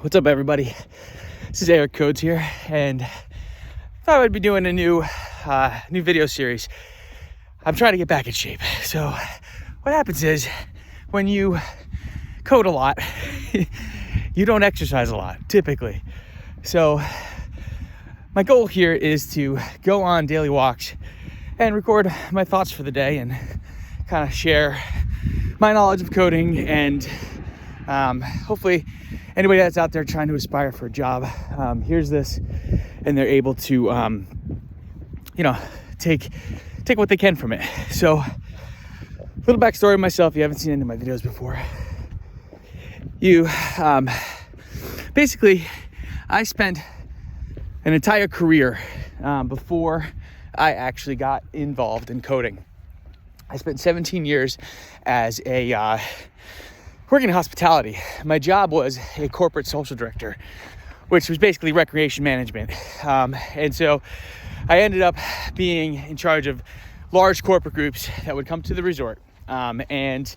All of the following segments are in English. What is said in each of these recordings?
What's up, everybody? This is Eric Codes here, and thought I'd be doing a new video series. I'm trying to get back in shape. So what happens is when you code a lot, you don't exercise a lot, typically. So my goal here is to go on daily walks and record my thoughts for the day and kind of share my knowledge of coding, and hopefully anybody that's out there trying to aspire for a job hears this and they're able to take what they can from it. So a little backstory of myself, if you haven't seen any of my videos before. Basically, I spent an entire career before I actually got involved in coding. I spent 17 years as working in hospitality. My job was a corporate social director, which was basically recreation management. And so I ended up being in charge of large corporate groups that would come to the resort. And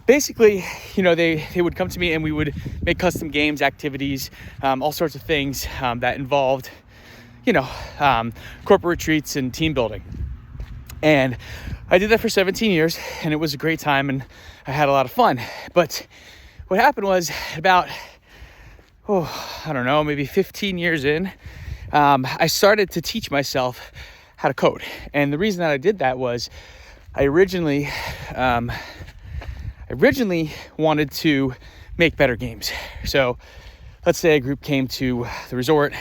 basically, they would come to me and we would make custom games, activities, all sorts of things that involved, corporate retreats and team building. And I did that for 17 years, and it was a great time, and I had a lot of fun. But what happened was about, maybe 15 years in, I started to teach myself how to code. And the reason that I did that was I originally wanted to make better games. So let's say a group came to the resort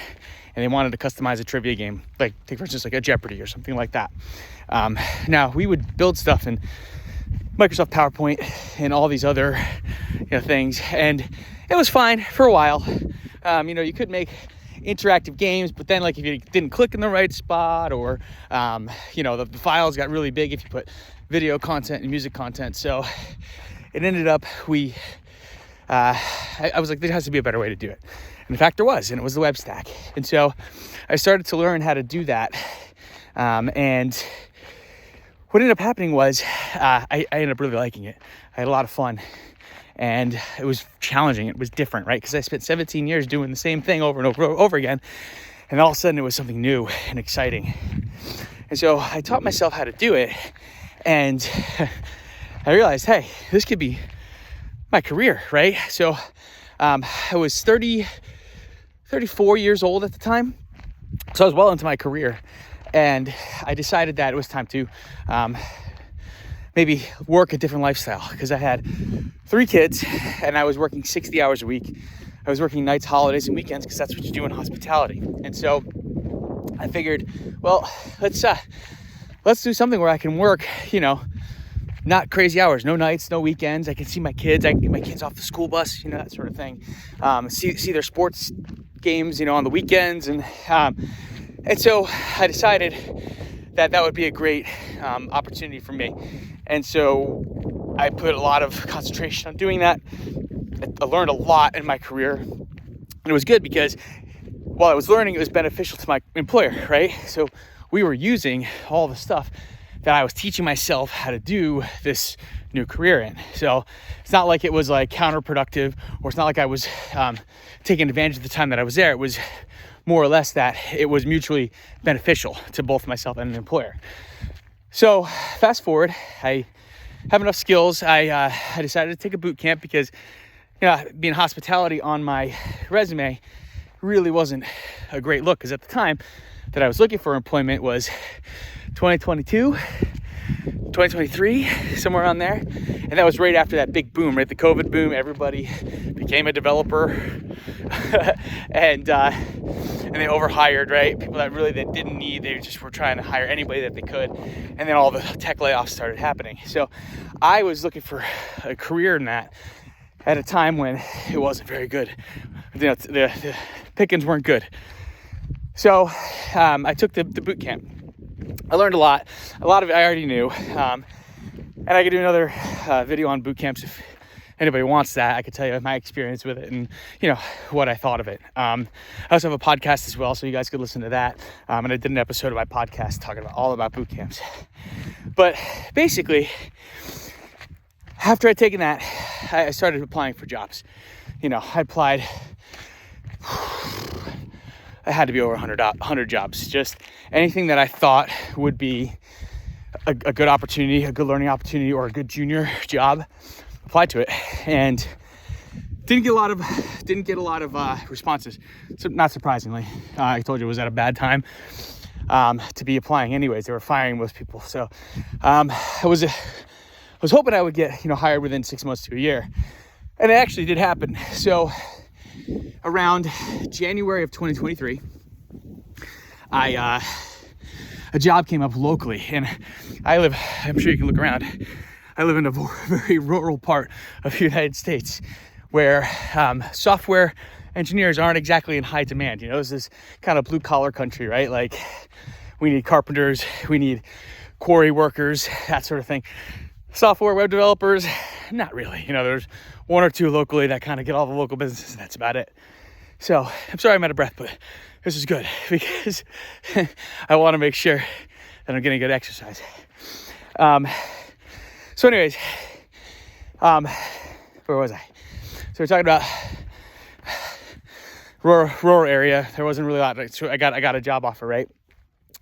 and they wanted to customize a trivia game, like take for instance like a Jeopardy or something like that. Now we would build stuff in Microsoft PowerPoint and all these other things, and it was fine for a while. You could make interactive games, but then like if you didn't click in the right spot, or the files got really big if you put video content and music content. So it ended up I was like, there has to be a better way to do it. And in fact, there was, and it was the web stack. And so I started to learn how to do that. And what ended up happening was I ended up really liking it. I had a lot of fun, and it was challenging. It was different, right? Because I spent 17 years doing the same thing over and over again. And all of a sudden it was something new and exciting. And so I taught myself how to do it. And I realized, hey, this could be my career, right? So I was 34 years old at the time. So I was well into my career. And I decided that it was time to maybe work a different lifestyle, because I had 3 kids and I was working 60 hours a week. I was working nights, holidays, and weekends, because that's what you do in hospitality. And so I figured, well, let's do something where I can work, not crazy hours, no nights, no weekends. I can see my kids. I can get my kids off the school bus, that sort of thing. See their sports games, on the weekends. And so I decided that would be a great opportunity for me. And so I put a lot of concentration on doing that. I learned a lot in my career. And it was good because while I was learning, it was beneficial to my employer, right? So we were using all the stuff that I was teaching myself how to do this new career in. So it's not like it was like counterproductive, or it's not like I was taking advantage of the time that I was there. It was more or less that it was mutually beneficial to both myself and an employer. So fast forward, I have enough skills. I decided to take a boot camp because, being hospitality on my resume really wasn't a great look, because at the time that I was looking for employment was 2022, 2023, somewhere around there. And that was right after that big boom, right? The COVID boom. Everybody became a developer and they overhired, right? People that really they didn't need, they just were trying to hire anybody that they could. And then all the tech layoffs started happening. So I was looking for a career in that at a time when it wasn't very good. The pickings weren't good. So I took the boot camp. I learned a lot of it I already knew, and I could do another video on boot camps if anybody wants that. I could tell you my experience with it and what I thought of it. I also have a podcast as well, so you guys could listen to that, and I did an episode of my podcast talking all about boot camps. But basically, after I'd taken that, I started applying for jobs. I applied, I had to be over 100 jobs, just anything that I thought would be a good opportunity, a good learning opportunity, or a good junior job, applied to it, and didn't get a lot of responses. So not surprisingly, I told you it was at a bad time to be applying. Anyways, they were firing most people. So I was hoping I would get hired within 6 months to a year, and it actually did happen. So around January of 2023, a job came up locally, and I'm sure you can look around, I live in a very rural part of the United States where software engineers aren't exactly in high demand. This is kind of blue collar country, right? Like, we need carpenters, we need quarry workers, that sort of thing. Software web developers, not really. There's one or two locally that kind of get all the local businesses, and that's about it. So I'm sorry I'm out of breath, but this is good because I want to make sure that I'm getting good exercise. So anyways, where was I? So we're talking about rural area. There wasn't really a lot. So I got a job offer, right?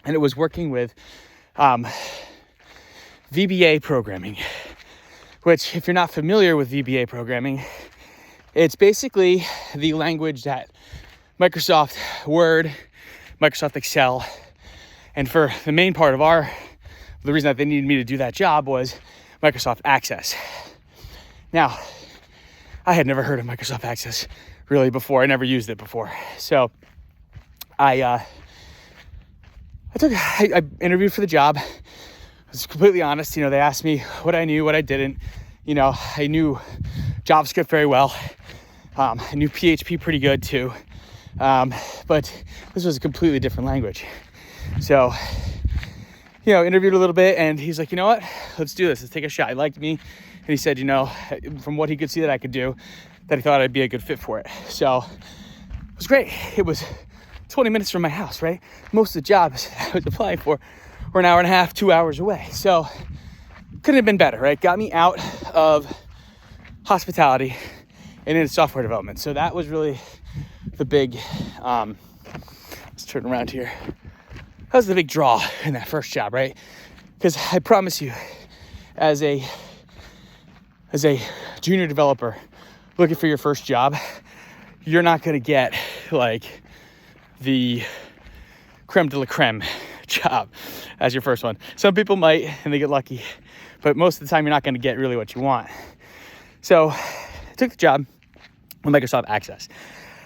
And it was working with VBA programming, which, if you're not familiar with VBA programming, it's basically the language that Microsoft Word, Microsoft Excel, and for the main part of the reason that they needed me to do that job was Microsoft Access. Now, I had never heard of Microsoft Access really before. I never used it before. So I interviewed for the job. I was completely honest. They asked me what I knew, what I didn't. I knew JavaScript very well. I knew PHP pretty good too. But this was a completely different language. So, interviewed a little bit, and he's like, you know what? Let's do this. Let's take a shot. He liked me. And he said, from what he could see that I could do, that he thought I'd be a good fit for it. So it was great. It was 20 minutes from my house, right? Most of the jobs I was applying for were an hour and a half, 2 hours away. So couldn't have been better, right? Got me out of hospitality and into software development. So that was really the big, let's turn around here. That was the big draw in that first job, right? Because I promise you, as a junior developer looking for your first job, you're not going to get like the creme de la creme job as your first one. Some people might, and they get lucky, but most of the time you're not going to get really what you want. So I took the job with Microsoft Access.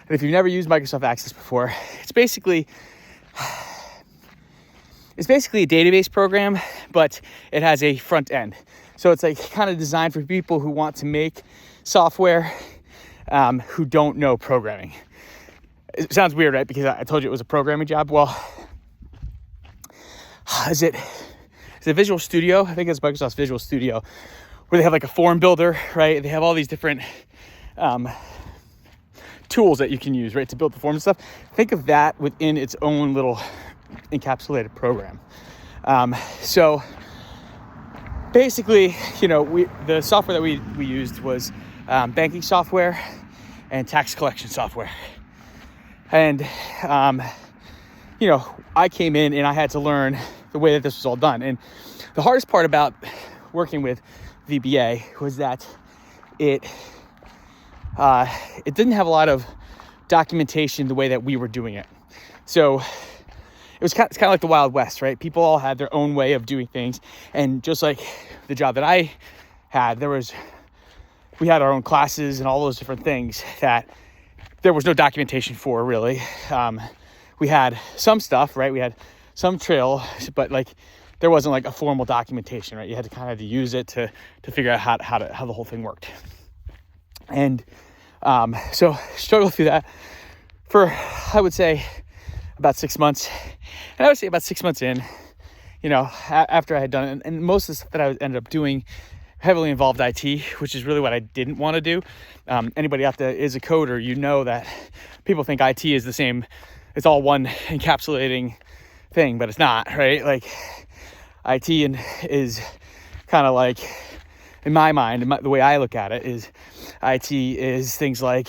And if you've never used Microsoft Access before, it's basically a database program, but it has a front end. So it's like kind of designed for people who want to make software, who don't know programming. It sounds weird, right? Because I told you it was a programming job. Well, is it Visual Studio? I think it's Microsoft's Visual Studio, where they have like a form builder, right? They have all these different tools that you can use, right, to build the form and stuff. Think of that within its own little encapsulated program. So basically, the software that we used was banking software and tax collection software. And, I came in and I had to learn the way that this was all done. And the hardest part about working with VBA was that it didn't have a lot of documentation the way that we were doing it. So it's kind of like the Wild West, right? People all had their own way of doing things. And just like the job that I had, we had our own classes and all those different things that there was no documentation for, really. We had some stuff, right? We had some trail, but like there wasn't like a formal documentation, right? You had to kind of use it to figure out how the whole thing worked. And so struggled through that for, I would say, about 6 months. And I would say about 6 months in, after I had done it, and most of the stuff that I ended up doing heavily involved IT, which is really what I didn't want to do. Anybody out there is a coder, that people think IT is the same. It's all one encapsulating thing, but it's not, right? Like IT is kind of like in my mind, the way I look at it is IT is things like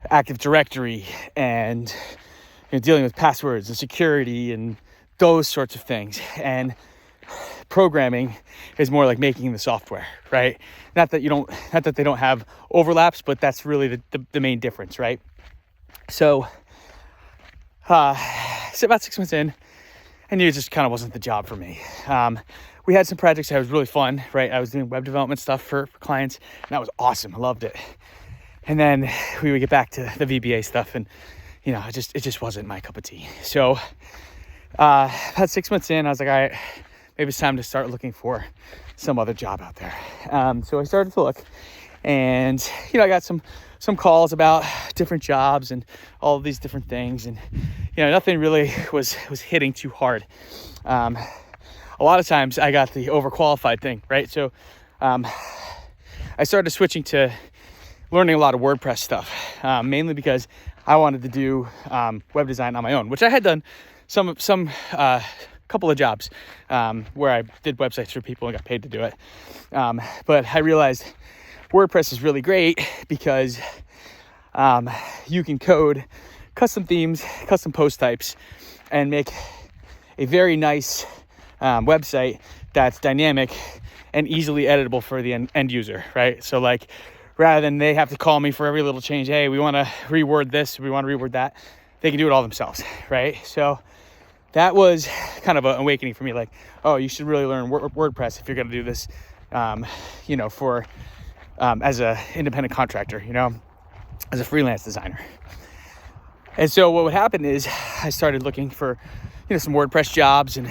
Active Directory and dealing with passwords and security and those sorts of things. And programming is more like making the software, right? Not that they don't have overlaps, but that's really the main difference, right? So about 6 months in, I knew it just kind of wasn't the job for me. We had some projects that was really fun, right? I was doing web development stuff for clients, and that was awesome. I loved it. And then we would get back to the VBA stuff, and it just wasn't my cup of tea. So about 6 months in, I was like, all right, maybe it's time to start looking for some other job out there. So I started to look, and I got some calls about different jobs and all of these different things, and nothing really was hitting too hard. A lot of times I got the overqualified thing, right? So I started switching to learning a lot of WordPress stuff, mainly because I wanted to do web design on my own, which I had done some couple of jobs where I did websites for people and got paid to do it. But I realized WordPress is really great because you can code custom themes, custom post types, and make a very nice website that's dynamic and easily editable for the end user, right? So like, rather than they have to call me for every little change, hey, we want to reword this, we want to reword that, they can do it all themselves, right? So that was kind of an awakening for me, like, oh, you should really learn WordPress if you're going to do this, for as a independent contractor, as a freelance designer. And so what would happen is I started looking for, some WordPress jobs, and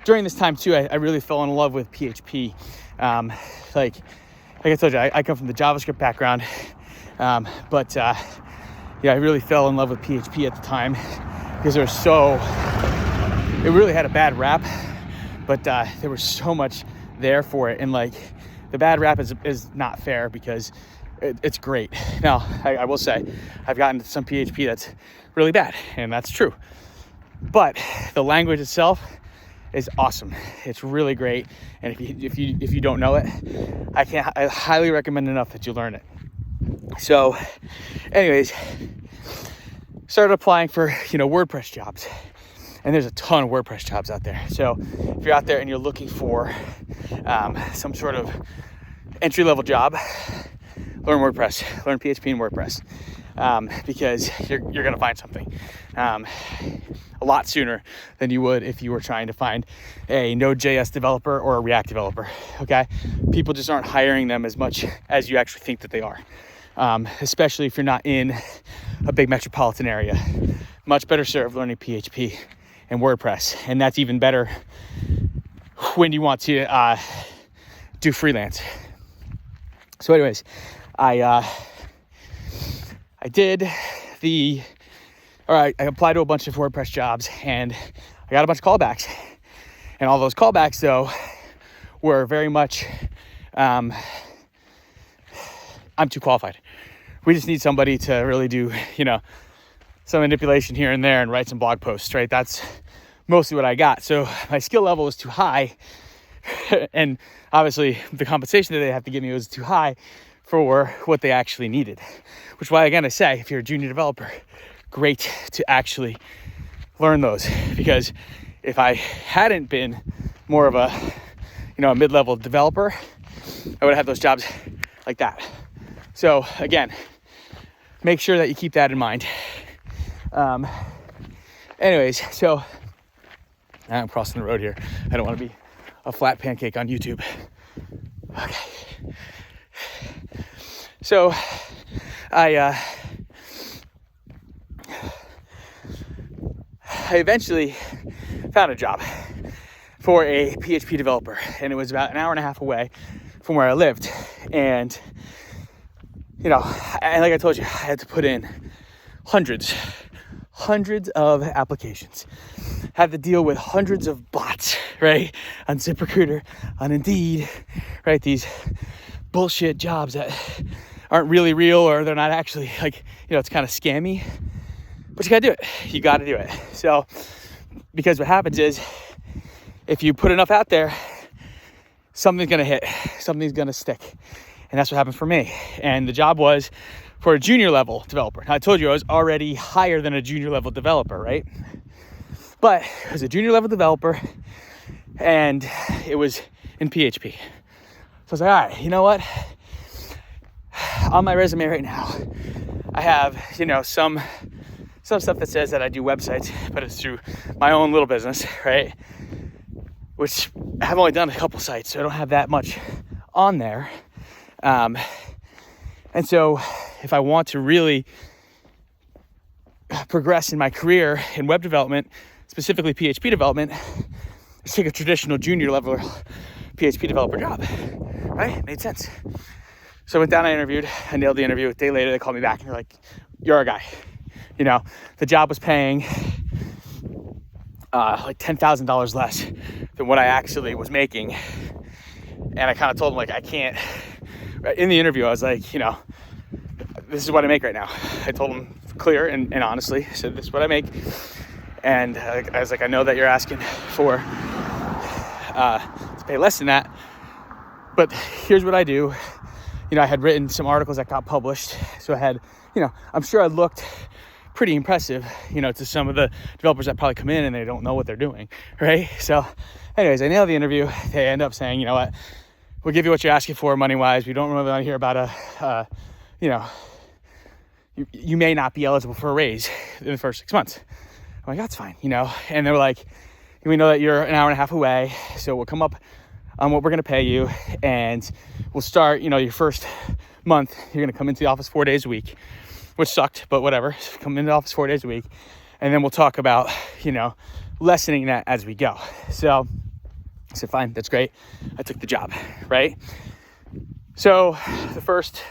during this time too, I really fell in love with PHP. Like I told you, I come from the JavaScript background, but I really fell in love with PHP at the time because it really had a bad rap, but there was so much there for it, and like the bad rap is not fair because it's great. Now, I will say I've gotten to some PHP that's really bad, and that's true. But the language itself is awesome. It's really great, and if you don't know it, I highly recommend enough that you learn it. So, anyways, started applying for WordPress jobs, and there's a ton of WordPress jobs out there. So if you're out there and you're looking for some sort of entry-level job, learn WordPress, learn PHP and WordPress, because you're going to find something a lot sooner than you would if you were trying to find a Node.js developer or a React developer, okay? People just aren't hiring them as much as you actually think that they are, especially if you're not in a big metropolitan area. Much better served learning PHP and WordPress, and that's even better when you want to do freelance. So anyways, I applied to a bunch of WordPress jobs, and I got a bunch of callbacks, and all those callbacks though were very much I'm too qualified. We just need somebody to really do some manipulation here and there and write some blog posts, right? That's mostly what I got. So my skill level was too high, and obviously the compensation that they have to give me was too high for what they actually needed. Which is why, again, I say, if you're a junior developer, great to actually learn those, because if I hadn't been more of a mid-level developer, I would have had those jobs like that. So again, make sure that you keep that in mind. Anyways, so I'm crossing the road here. I don't want to be a flat pancake on YouTube. Okay. So I eventually found a job for a PHP developer, and it was about an hour and a half away from where I lived. And and like I told you, I had to put in hundreds of applications, had to deal with hundreds of bots, right? On ZipRecruiter, on Indeed, right? These bullshit jobs that aren't really real, or they're not actually it's kind of scammy, but you gotta do it. You gotta do it. So, because what happens is, if you put enough out there, something's going to hit, something's going to stick. And that's what happened for me. And the job was for a junior level developer. Now, I told you I was already higher than a junior level developer, right? But it was a junior level developer, and it was in PHP. So I was like, all right, you know what? On my resume right now, I have, some stuff that says that I do websites, but it's through my own little business, right? Which I've only done a couple sites, so I don't have that much on there. And so if I want to really progress in my career in web development, specifically PHP development, let's take a traditional junior level PHP developer job, right? It made sense. So I went down, I interviewed, I nailed the interview. A day later, they called me back and they're like, you're our guy. The job was paying like $10,000 less than what I actually was making. And I kind of told them, like, I can't. In the interview, I was like, this is what I make right now. I told them clear and honestly, I said, this is what I make. And I was like, I know that you're asking for to pay less than that, but here's what I do. I had written some articles that got published. So I had, I'm sure I looked pretty impressive, to some of the developers that probably come in and they don't know what they're doing, right? So anyways, I nailed the interview. They end up saying, you know what, we'll give you what you're asking for money-wise. We don't really want to hear about you may not be eligible for a raise in the first 6 months. I'm like, that's fine, and they were like, we know that you're an hour and a half away, so we'll come up on what we're going to pay you, and we'll start, your first month, you're going to come into the office 4 days a week, which sucked, but whatever. Come into the office 4 days a week, and then we'll talk about, lessening that as we go. So I said, fine, that's great. I took the job, right? So the first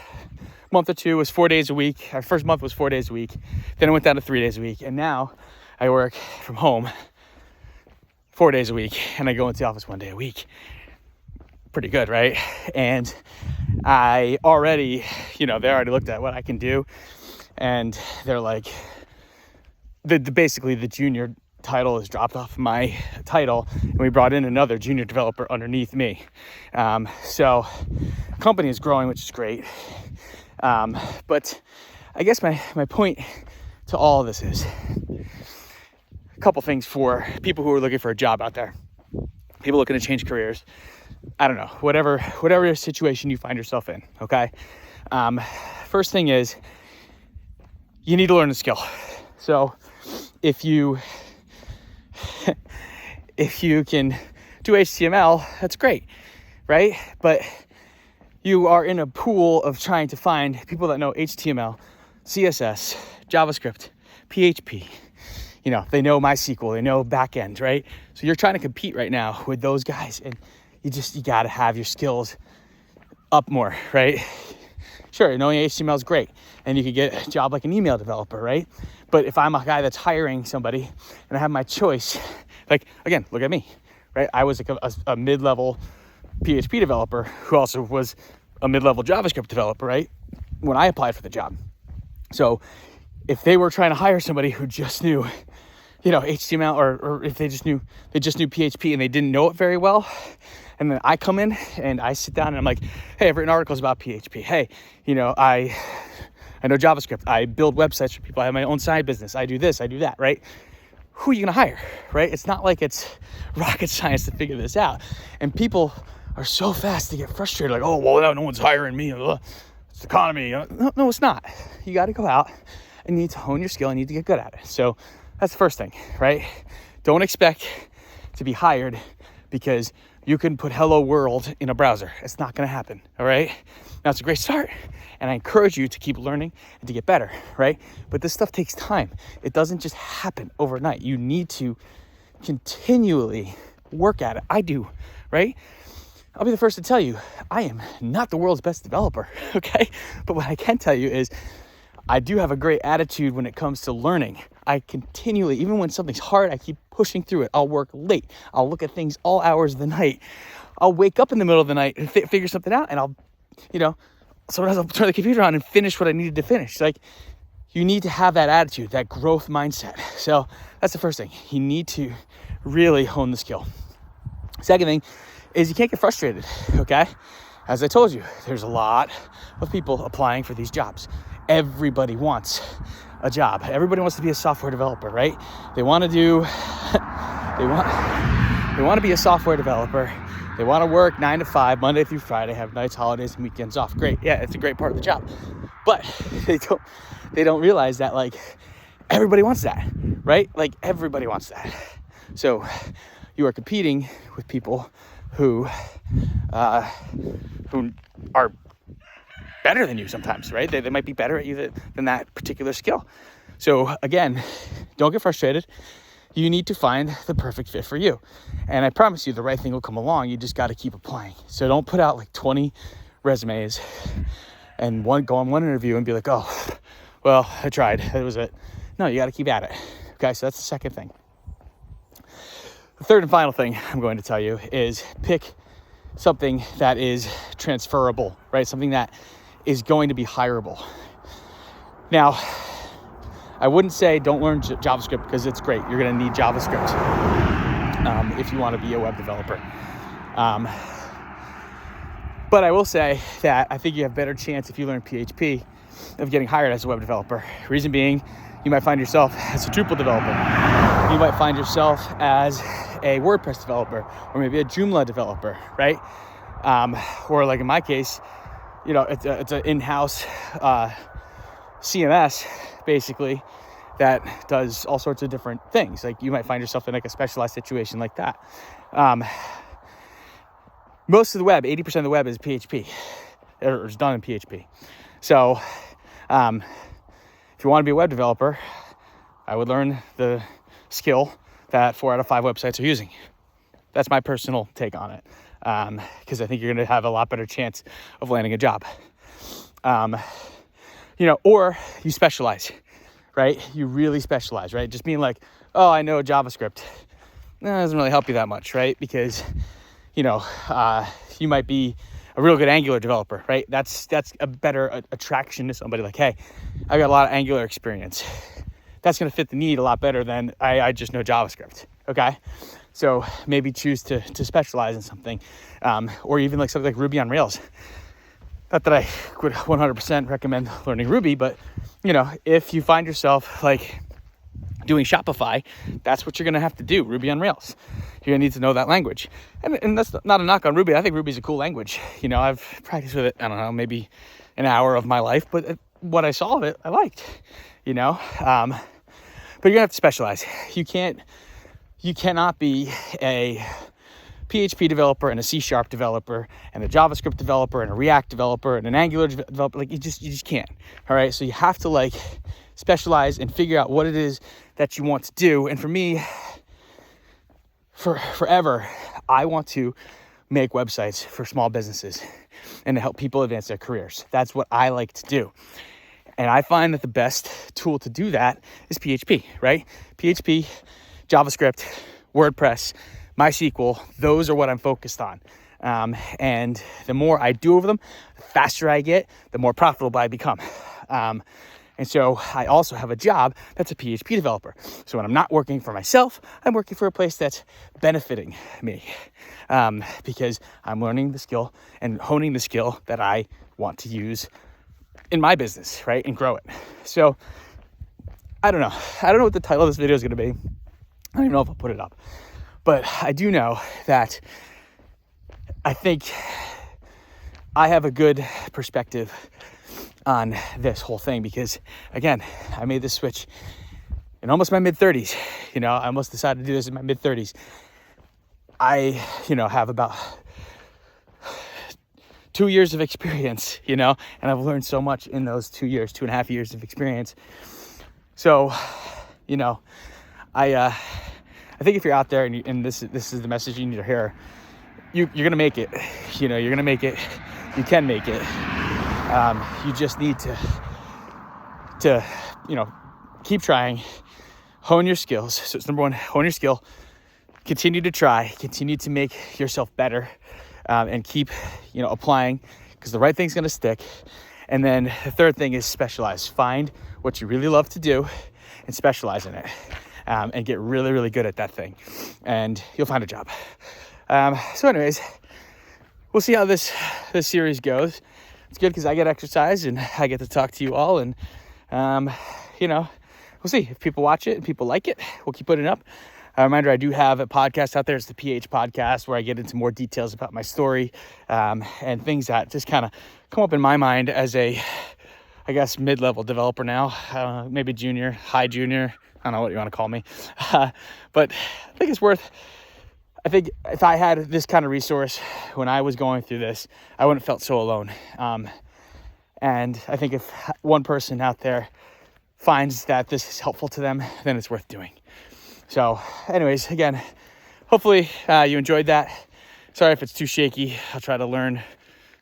month or two was 4 days a week. Our first month was 4 days a week. Then I went down to 3 days a week, and now I work from home 4 days a week, and I go into the office 1 day a week. Pretty good, right? And I already, they already looked at what I can do, and they're like, basically the junior title is dropped off my title, and we brought in another junior developer underneath me. So the company is growing, which is great. But I guess my point to all of this is a couple things for people who are looking for a job out there, people looking to change careers. I don't know, whatever situation you find yourself in, okay? First thing is, you need to learn a skill. So if you can do HTML, that's great, right? But you are in a pool of trying to find people that know HTML, CSS, JavaScript, PHP. They know MySQL, they know backend, right? So you're trying to compete right now with those guys, and you got to have your skills up more, right? Sure, knowing HTML is great, and you could get a job like an email developer, right? But if I'm a guy that's hiring somebody and I have my choice, like, again, look at me, right? I was like a mid-level PHP developer who also was a mid-level JavaScript developer, right? When I applied for the job. So if they were trying to hire somebody who just knew, HTML, or if they just knew PHP and they didn't know it very well, and then I come in and I sit down and I'm like, hey, I've written articles about PHP. Hey, I know JavaScript. I build websites for people. I have my own side business. I do this, I do that, right? Who are you going to hire, right? It's not like it's rocket science to figure this out. And people are so fast to get frustrated, like, oh, well, no one's hiring me. It's the economy. No, it's not. You got to go out and you need to hone your skill and you need to get good at it. So that's the first thing, right? Don't expect to be hired because you can put hello world in a browser. It's not going to happen, all right? Now, it's a great start, and I encourage you to keep learning and to get better, right? But this stuff takes time. It doesn't just happen overnight. You need to continually work at it. I do, right? I'll be the first to tell you, I am not the world's best developer, okay? But what I can tell you is I do have a great attitude when it comes to learning. I continually, even when something's hard, I keep pushing through it. I'll work late. I'll look at things all hours of the night. I'll wake up in the middle of the night and figure something out, and I'll, sometimes I'll turn the computer on and finish what I needed to finish. Like, you need to have that attitude, that growth mindset. So that's the first thing. You need to really hone the skill. Second thing is you can't get frustrated, okay? As I told you, there's a lot of people applying for these jobs. Everybody wants a job. Everybody wants to be a software developer, right? They want to be a software developer. They want to work 9 to 5, Monday through Friday, have nights, holidays, and weekends off. Great. Yeah, it's a great part of the job. But they don't realize that, like, everybody wants that, right? Like, everybody wants that. So you are competing with people who are better than you sometimes, right? They might be better at you than that particular skill. So again, don't get frustrated. You need to find the perfect fit for you. And I promise you the right thing will come along. You just got to keep applying. So don't put out like 20 resumes and go on one interview and be like, oh, well, I tried. That was it. No, you got to keep at it. Okay, so that's the second thing. The third and final thing I'm going to tell you is pick something that is transferable, right? Something that is going to be hireable. Now, I wouldn't say don't learn JavaScript because it's great. You're going to need JavaScript if you want to be a web developer. But I will say that I think you have a better chance if you learn PHP of getting hired as a web developer. Reason being, you might find yourself as a Drupal developer. You might find yourself as a WordPress developer, or maybe a Joomla developer, right? Or like in my case, you know, it's an in-house CMS basically that does all sorts of different things. Like you might find yourself in like a specialized situation like that. Most of the web, 80% of the web is PHP, or is done in PHP. So if you want to be a web developer, I would learn the skill that 4 out of 5 websites are using. That's my personal take on it, because I think you're going to have a lot better chance of landing a job. You know, or you specialize, right? You really specialize, right? Just being like, oh, I know JavaScript, doesn't really help you that much, right? Because, you know, you might be a real good Angular developer, right? That's a better attraction to somebody like, hey, I've got a lot of Angular experience. That's going to fit the need a lot better than I just know JavaScript, okay? So maybe choose to specialize in something, or even like something like Ruby on Rails. Not that I would 100% recommend learning Ruby, but, you know, if you find yourself like doing Shopify, that's what you're going to have to do, Ruby on Rails. You're going to need to know that language. And that's not a knock on Ruby. I think Ruby's a cool language. You know, I've practiced with it, I don't know, maybe an hour of my life, but what I saw of it, I liked, you know. But you're going to have to specialize. You cannot be a PHP developer and a C# developer and a JavaScript developer and a React developer and an Angular developer. Like you just can't. All right. So you have to like specialize and figure out what it is that you want to do. And for me, forever, I want to make websites for small businesses and to help people advance their careers. That's what I like to do. And I find that the best tool to do that is PHP, right? PHP, JavaScript, WordPress, MySQL, those are what I'm focused on. And the more I do of them, the faster I get, the more profitable I become. And so I also have a job that's a PHP developer. So when I'm not working for myself, I'm working for a place that's benefiting me, because I'm learning the skill and honing the skill that I want to use in my business, right? And grow it. So I don't know. I don't know what the title of this video is going to be. I don't even know if I'll put it up. But I do know that I think I have a good perspective on this whole thing because, again, I made this switch in almost my mid-30s. You know, I almost decided to do this in my mid-30s. I, you know, have about 2 years of experience, you know, and I've learned so much in those 2 years, 2.5 years of experience. So, you know, I think if you're out there and this is the message you need to hear, you're going to make it. You know, you're going to make it. You can make it. You just need to, you know, keep trying, hone your skills. So it's number one, hone your skill, continue to try, continue to make yourself better, and keep, you know, applying because the right thing's going to stick. And then the third thing is specialize. Find what you really love to do and specialize in it. And get really, really good at that thing. And you'll find a job. So anyways, we'll see how this series goes. It's good because I get exercise and I get to talk to you all, and we'll see if people watch it and people like it. We'll keep putting it up. A reminder, I do have a podcast out there. It's the PH Podcast, where I get into more details about my story and things that just kind of come up in my mind as a, I guess, mid-level developer now, maybe junior, high junior. I don't know what you want to call me. But I think it's worth, I think if I had this kind of resource when I was going through this, I wouldn't have felt so alone. And I think if one person out there finds that this is helpful to them, then it's worth doing. So anyways, again, hopefully you enjoyed that. Sorry if it's too shaky. I'll try to learn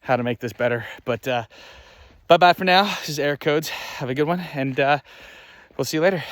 how to make this better. But bye-bye for now. This is Eric Codes. Have a good one, and we'll see you later.